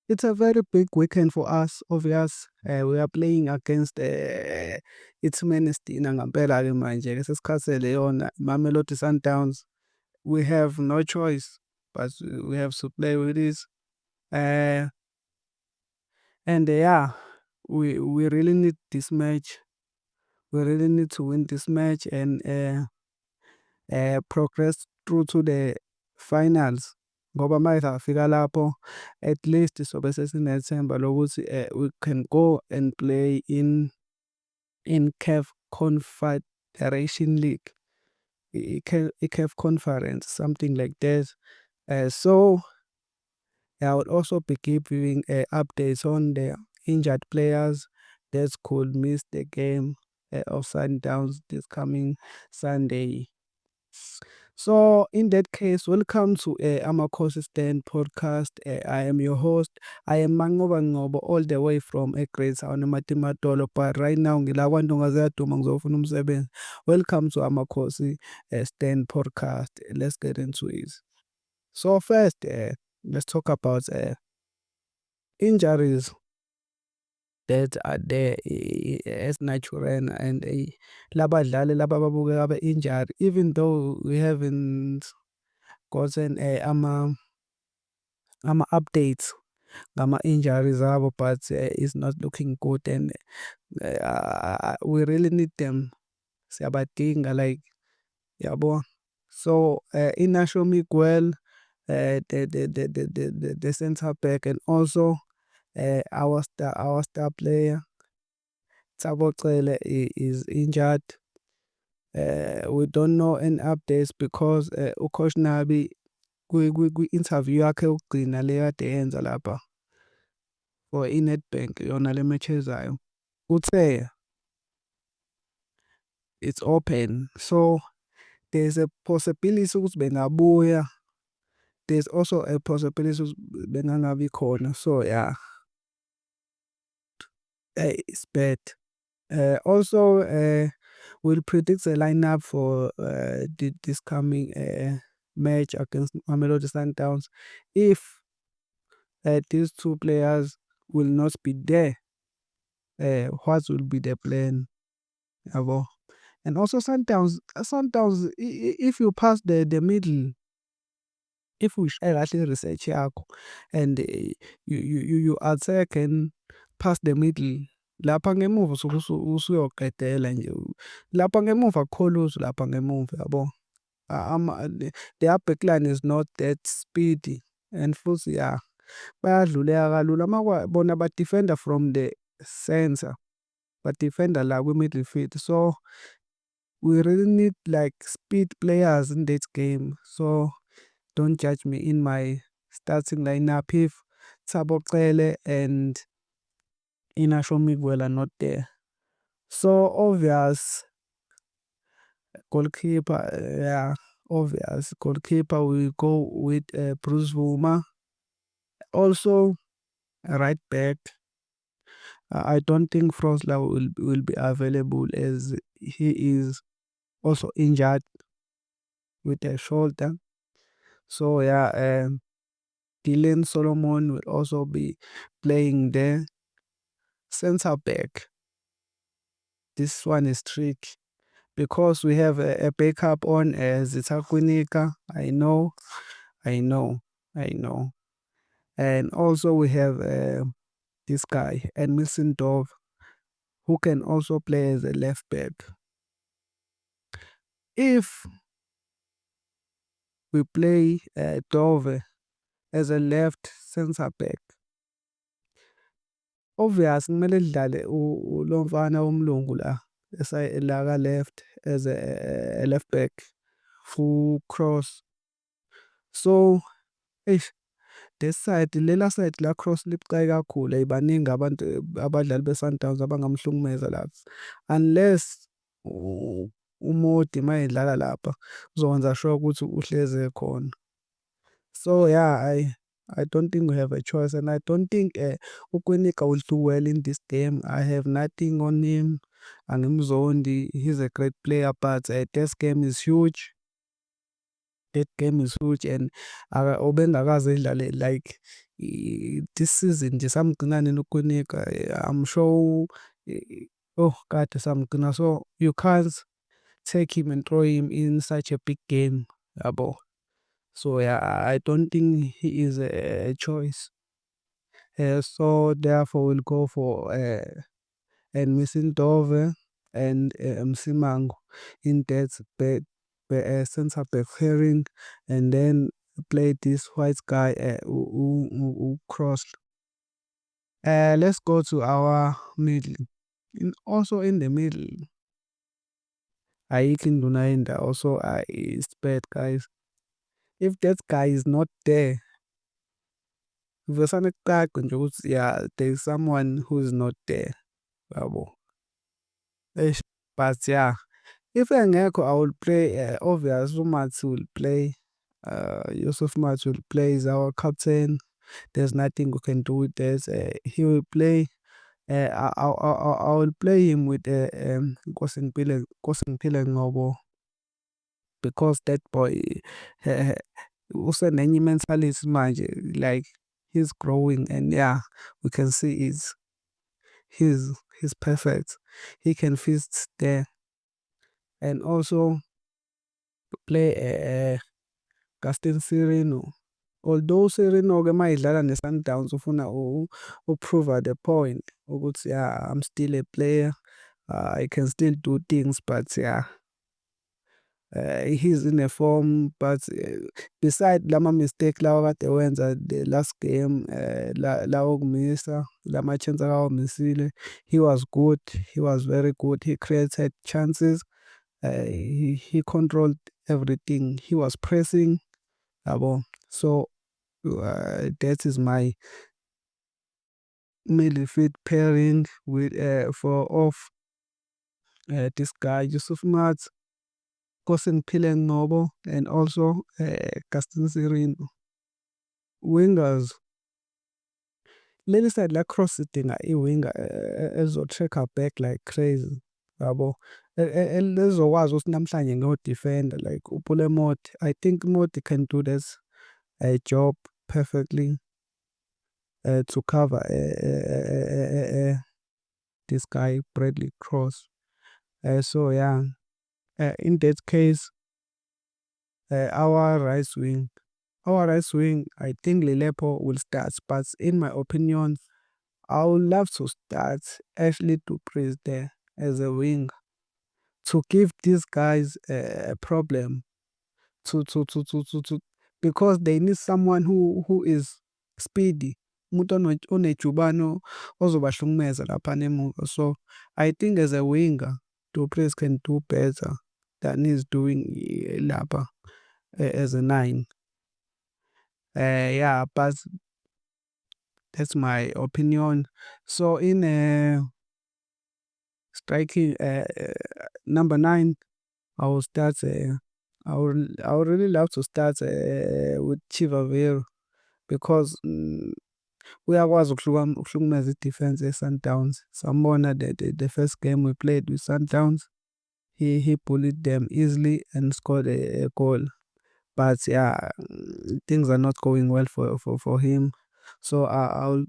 It's a very big weekend for us, obvious. We are playing against iTumenistina ngempela-ke manje-ke sesikhathele yona Mamelodi Sundowns. We have no choice, but we have to play with this. And yeah, we really need this match. We really need to win this match and progress through to the finals. Ngoba uma izafika lapho, at least sobe sesinethemba lokuthi we can go and play in CAF Confederation League, CAF Conference, something like that. So I would also be giving updates on the injured players that could miss the game of Sundowns this coming Sunday. So, in that case, welcome to Amakhosi Stand podcast. I am your host. I am Mangoba Ngobo, all the way from Great Town Matimatolo. But right now, ngilakwantu ngaziyaduma ngizofuna umsebenzi. Welcome to Amakhosi Stand podcast. Let's get into it. So, first, let's talk about injuries that are there as natural and labadlali laba ababukeka be-injured, even though we haven't gotten ama-updates ngama-injuries abo, but it's not looking good and we really need them. Siyabadinga like, yabo. So Inacio Miguel, the center back, and also our star player Thabo Cele is injured. We don't know any updates because uCoach Nabi kwi-interview yakhe yokugcina le kade eyenza lapha for i-Nedbank yona le match ezayo uthe it's open, so there's a possibility ukuthi bengabuya. There's also a possibility ukuthi bengangabi khona, so yeah, it's bad. Also, we'll predict the lineup for this coming match against Mamelodi Sundowns. If these two players will not be there, what will be the plan? Yabo. And also if you pass the middle, if we share kahle research yakho and you attack and pass the middle, lapha ngemuva usuke usuyoqedela nje. Lapha ngemuva akukho lutho lapha ngemuva, yabo. Their backline is not that speedy and futhi yeah, bayadluleka kalula. Bona ba-defender from the center, ba-defender la kwi-middle field. So we really need like speed players in that game. So don't judge me in my starting lineup if Thabo Cele and Inacio Miguel are not there. So obvious goalkeeper, yeah, obvious goalkeeper will go with Bruce Vuma. Also, right back. I don't think Frosla will be available as he is also injured with a shoulder. So yeah, Dylan Solomon will also be playing there. Center back. This one is tricky because we have a backup on Zita Kunika. I know. And also we have this guy, Edmilson Dove, who can also play as a left back. If we play Dove as a left center back, obvious kumele kudlale lo mfana womlungu la la ka left as a left back full cross. So this side, lela side la cross libucayi kakhulu, baningi abantu abadlali be-Sundowns abangamhlukumeza lapha. Unless uModi uma edlala lapha uzokwenza sure ukuthi uhlezi ekhona. So yeah, I don't think we have a choice, and I don't think uKwinika will do well in this game. I have nothing on him. Angimzondi. He's a great player, but this game is huge. That game is huge, and ubengakaze edlale like this season nje samgcina nina ukukunika. I'm sure oh kade samgcina, so you can't take him and throw him in such a big game, yabo. So yeah, I don't think he is a choice. So therefore we'll go for and Missindove and Msimango in that center back pairing, and then play this white guy who crossed. Let's go to our middle. Also in the middle, Ayik Ndunainda also is bad, guys. If that guy is not there, vesane kucace nje ukuthi yeah, there is someone who is not there, yabo. But yeah, if engekho, I will play obvious Umathi will play. Yusuf Mathi will play, is our captain. There's nothing we can do with this. He will play. I will play him with Nkosingphile Ngcobo, because that boy usenenye mentality manje, like he's growing, and yeah, we can see he's perfect. He can fit there, and also play Gaston Sirino. Although Sirino-ke mayidlala ne-Sundowns ufuna prove the point ukuthi yeah, I'm still a player. I can still do things, but yeah, he's in a form. But beside lama mistake lawa kade wenza the last game, lawo kumisa lama chance akawamisile, he was good. He was very good. He created chances. He controlled everything. He was pressing, yabo. So that is my midfield pairing with for this guy Yusuf Mathi, Nkosingphile Ngcobo, and also Gaston Sirino. Wingers, leli side la cross idinga i-winger ezo-tracker back like crazy, yabo. Elizokwazi ukuthi namhlanje ngiyo-defender like uPule Mothi. I think Mothi can do this job perfectly to cover this guy Bradley Cross. So yeah, in that case, our right wing, I think Lilepo will start, but in my opinion, I would love to start Ashley Dupree there as a wing to give these guys a problem to because they need someone who is speedy, umuntu onejubane ozobahlukumeza laphana emuva. So I think as a winger, Dupree can do better than he's doing lapha as a 9. Yeah, but that's my opinion. So in striking number 9, I will start. I would really love to start with Chivaviro, because uyakwazi ukuhlukumeza i-defense ye-Sundowns. Sambona the first game we played with Sundowns, he bullied them easily and scored a goal. But yeah, things are not going well for him. So I'll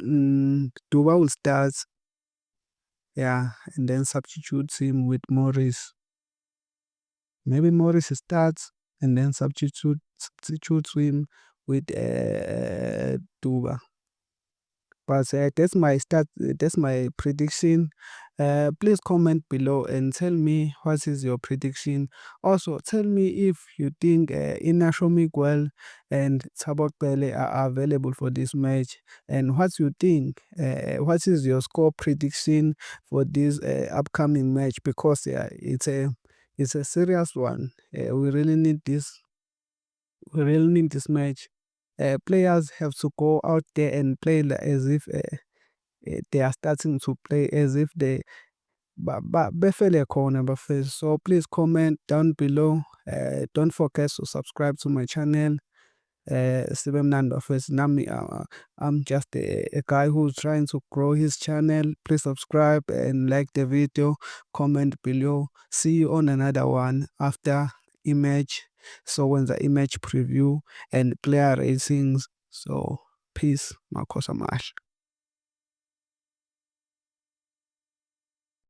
Duba will start, yeah, and then substitute him with Morris. Maybe Morris starts and then substitutes him with Duba. But that's my start. That's my prediction. Please comment below and tell me what is your prediction. Also, tell me if you think Inasho Miguel and Thabo Pele are available for this match, and what you think. What is your score prediction for this upcoming match? Because yeah, it's a serious one. We really need this. We really need this match. Players have to go out there and play as if they are starting to play as if they befele khona bafethu. So please comment down below. Don't forget to subscribe to my channel. Sibe mnandi bafethu. Nami I'm just a guy who's trying to grow his channel. Please subscribe and like the video. Comment below. See you on another one after image. So when the image preview and player ratings. So Peace, makhosi amahle.